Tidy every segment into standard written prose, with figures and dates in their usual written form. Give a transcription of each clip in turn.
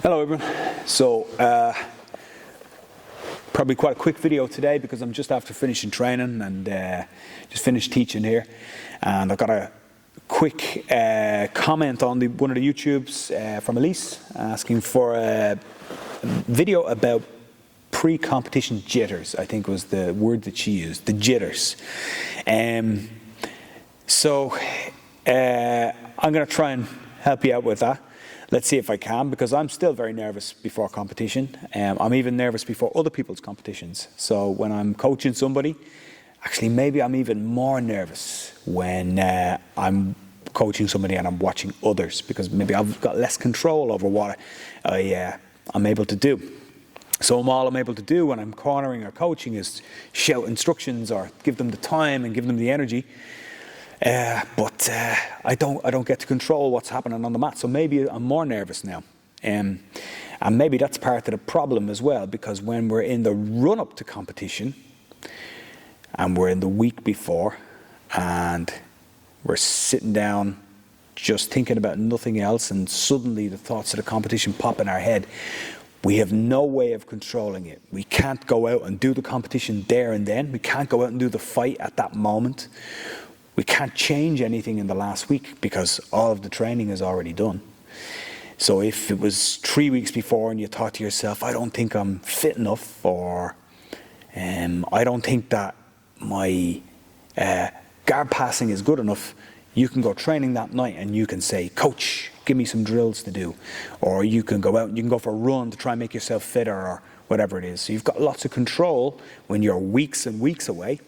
Hello everyone. So probably quite a quick video today because I'm just after finishing training and just finished teaching here, and I've got a quick comment on one of the YouTubes from Elise asking for a video about pre-competition jitters. I think was the word that she used, the jitters. So I'm going to try and help you out with that. Let's see if I can, because I'm still very nervous before competition. I'm even nervous before other people's competitions. So when I'm coaching somebody, actually maybe I'm even more nervous when I'm coaching somebody and I'm watching others, because maybe I've got less control over what I'm able to do. So all I'm able to do when I'm cornering or coaching is shout instructions or give them the time and give them the energy. But I don't get to control what's happening on the mat. So maybe I'm more nervous now. And maybe that's part of the problem as well, because when we're in the run-up to competition and we're in the week before and we're sitting down just thinking about nothing else, and suddenly the thoughts of the competition pop in our head, we have no way of controlling it. We can't go out and do the competition there and then. We can't go out and do the fight at that moment. We can't change anything in the last week because all of the training is already done. So if it was 3 weeks before and you thought to yourself, I don't think I'm fit enough, or I don't think that my guard passing is good enough, you can go training that night and you can say, Coach, give me some drills to do. Or you can go out and you can go for a run to try and make yourself fitter, or whatever it is. So you've got lots of control when you're weeks and weeks away.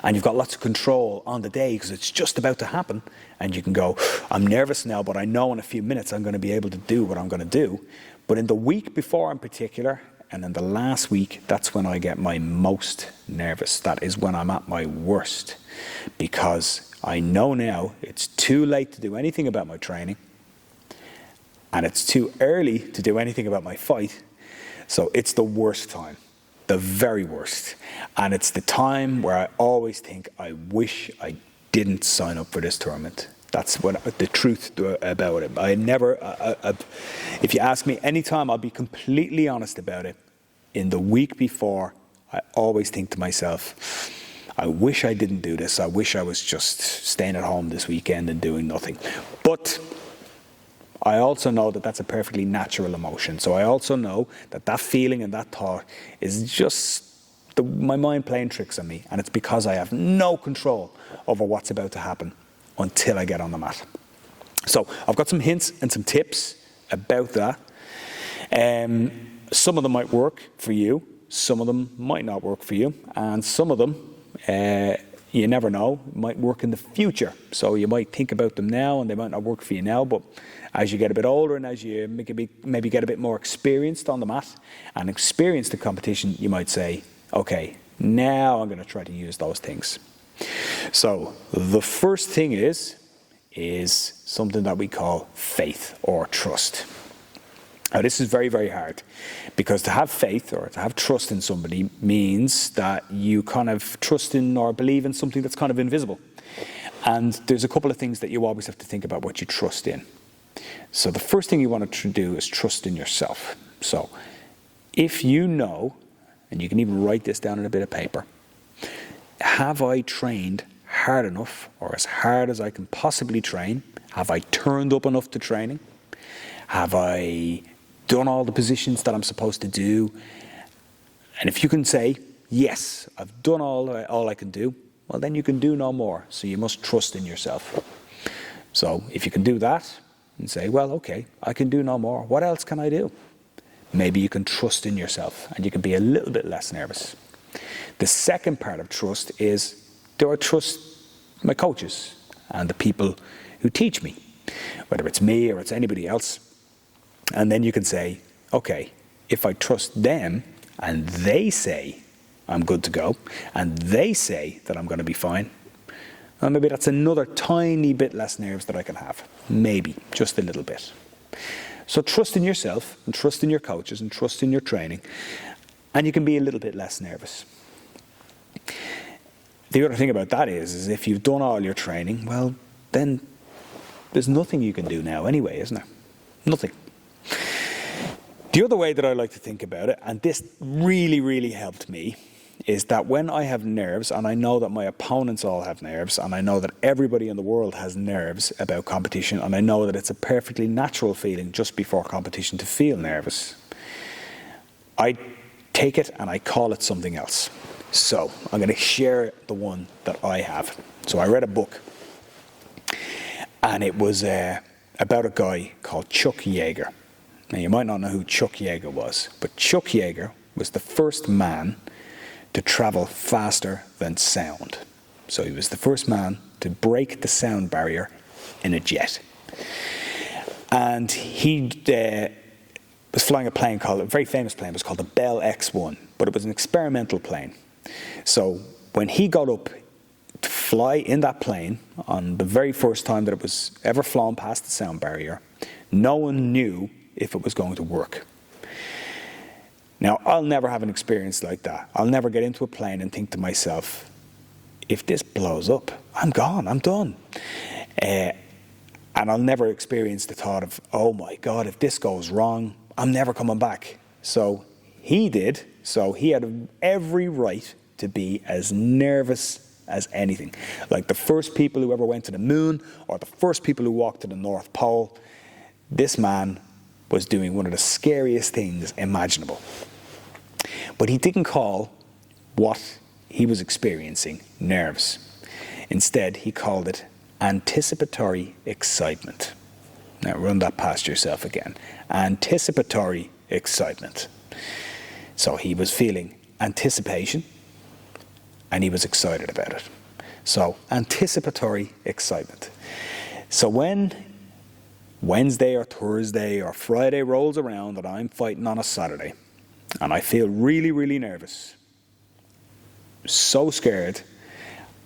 And you've got lots of control on the day because it's just about to happen, and you can go, I'm nervous now, but I know in a few minutes I'm going to be able to do what I'm going to do. But in the week before in particular, and in the last week, that's when I get my most nervous. That is when I'm at my worst, because I know now it's too late to do anything about my training, and it's too early to do anything about my fight. So it's the worst time. The very worst. And it's the time where I always think, I wish I didn't sign up for this tournament. That's what the truth about it. I never, if you ask me any time, I'll be completely honest about it. In the week before, I always think to myself, I wish I didn't do this. I wish I was just staying at home this weekend and doing nothing. But I also know that that's a perfectly natural emotion. So I also know that that feeling and that thought is just my mind playing tricks on me. And it's because I have no control over what's about to happen until I get on the mat. So I've got some hints and some tips about that. Some of them might work for you. Some of them might not work for you. And some of them, you never know, might work in the future. So you might think about them now and they might not work for you now, but as you get a bit older and as you maybe get a bit more experienced on the mat and experienced the competition, you might say, okay, now I'm going to try to use those things. So the first thing is something that we call faith or trust. Now this is very, very hard, because to have faith or to have trust in somebody means that you kind of trust in or believe in something that's kind of invisible. And there's a couple of things that you always have to think about what you trust in. So the first thing you want to do is trust in yourself. So if you know, and you can even write this down on a bit of paper, have I trained hard enough, or as hard as I can possibly train? Have I turned up enough to training? Have I done all the positions that I'm supposed to do? And if you can say, yes, I've done all I can do, well, then you can do no more. So you must trust in yourself. So if you can do that and say, well, okay, I can do no more. What else can I do? Maybe you can trust in yourself and you can be a little bit less nervous. The second part of trust is, do I trust my coaches and the people who teach me, whether it's me or it's anybody else? And then you can say, okay, if I trust them and they say I'm good to go and they say that I'm going to be fine, well, maybe that's another tiny bit less nerves that I can have. Maybe, just a little bit. So trust in yourself and trust in your coaches and trust in your training, and you can be a little bit less nervous. The other thing about that is if you've done all your training, well, then there's nothing you can do now anyway, isn't there? Nothing. The other way that I like to think about it, and this really, really helped me, is that when I have nerves, and I know that my opponents all have nerves, and I know that everybody in the world has nerves about competition, and I know that it's a perfectly natural feeling just before competition to feel nervous, I take it and I call it something else. So I'm going to share the one that I have. So I read a book, and it was about a guy called Chuck Yeager. Now, you might not know who Chuck Yeager was, but Chuck Yeager was the first man to travel faster than sound. So he was the first man to break the sound barrier in a jet. And he was flying a plane called, a very famous plane, it was called the Bell X-1, but it was an experimental plane. So when he got up to fly in that plane on the very first time that it was ever flown past the sound barrier, no one knew if it was going to work. Now, I'll never have an experience like that. I'll never get into a plane and think to myself, if this blows up, I'm gone, I'm done. And I'll never experience the thought of, oh my God, if this goes wrong, I'm never coming back. So he did, so he had every right to be as nervous as anything. Like the first people who ever went to the moon, or the first people who walked to the North Pole, this man was doing one of the scariest things imaginable. But he didn't call what he was experiencing nerves. Instead, he called it anticipatory excitement. Now run that past yourself again. Anticipatory excitement. So he was feeling anticipation, and he was excited about it. So anticipatory excitement. So when Wednesday or Thursday or Friday rolls around and I'm fighting on a Saturday, and I feel really, really nervous, so scared,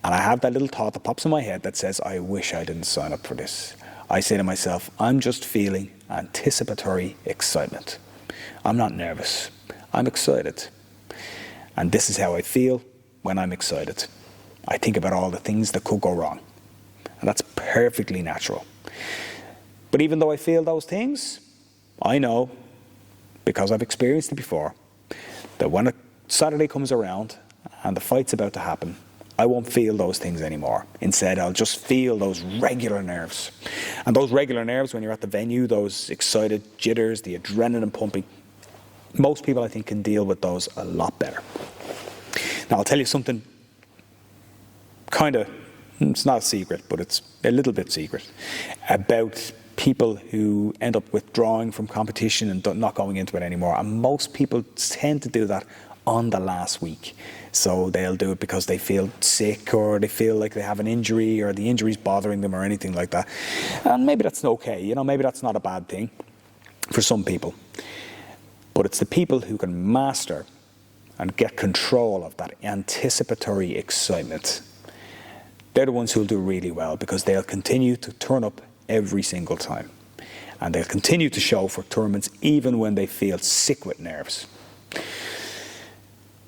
and I have that little thought that pops in my head that says, I wish I didn't sign up for this. I say to myself, I'm just feeling anticipatory excitement. I'm not nervous. I'm excited. And this is how I feel when I'm excited. I think about all the things that could go wrong. And that's perfectly natural. But even though I feel those things, I know, because I've experienced it before, that when a Saturday comes around and the fight's about to happen, I won't feel those things anymore. Instead, I'll just feel those regular nerves. And those regular nerves, when you're at the venue, those excited jitters, the adrenaline pumping, most people, I think, can deal with those a lot better. Now, I'll tell you something it's not a secret, but it's a little bit secret, about people who end up withdrawing from competition and not going into it anymore. And most people tend to do that on the last week. So they'll do it because they feel sick, or they feel like they have an injury, or the injury's bothering them, or anything like that. And maybe that's okay, maybe that's not a bad thing for some people. But it's the people who can master and get control of that anticipatory excitement. They're the ones who'll do really well, because they'll continue to turn up every single time. And they'll continue to show for tournaments even when they feel sick with nerves.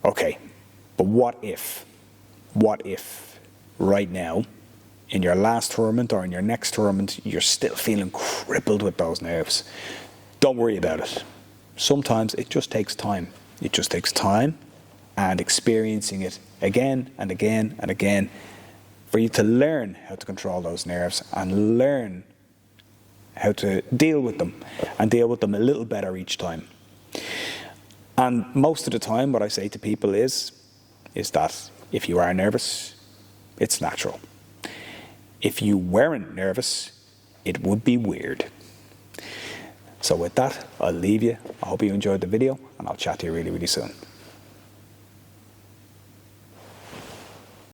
Okay, but what if right now, in your last tournament or in your next tournament, you're still feeling crippled with those nerves? Don't worry about it. Sometimes it just takes time. It just takes time and experiencing it again and again and again for you to learn how to control those nerves and learn how to deal with them, and deal with them a little better each time. And most of the time, what I say to people is that if you are nervous, it's natural. If you weren't nervous, it would be weird. So with that, I'll leave you. I hope you enjoyed the video, and I'll chat to you really, really soon.